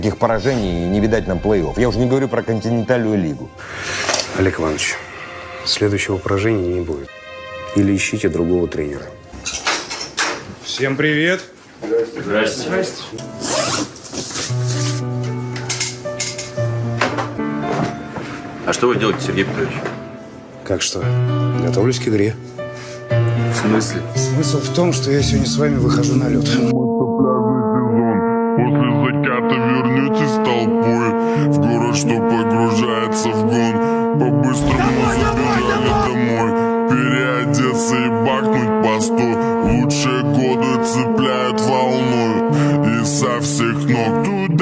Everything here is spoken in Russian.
Таких поражений не видать нам плей-офф. Я уже не говорю про континентальную лигу. Олег Иванович, следующего поражения не будет. Или ищите другого тренера. Всем привет. Здрасте. Здрасте. А что вы делаете, Сергей Петрович? Как что? Готовлюсь к игре. В смысле? Смысл в том, что я сегодня с вами выхожу на лед. Пляжный сезон. После заката вернетесь толпой в город, что погружается в гон. По-быстрому забежали домой. Переодеться и бахнуть по 100. Лучшие годы цепляют волной. И со всех ног туда.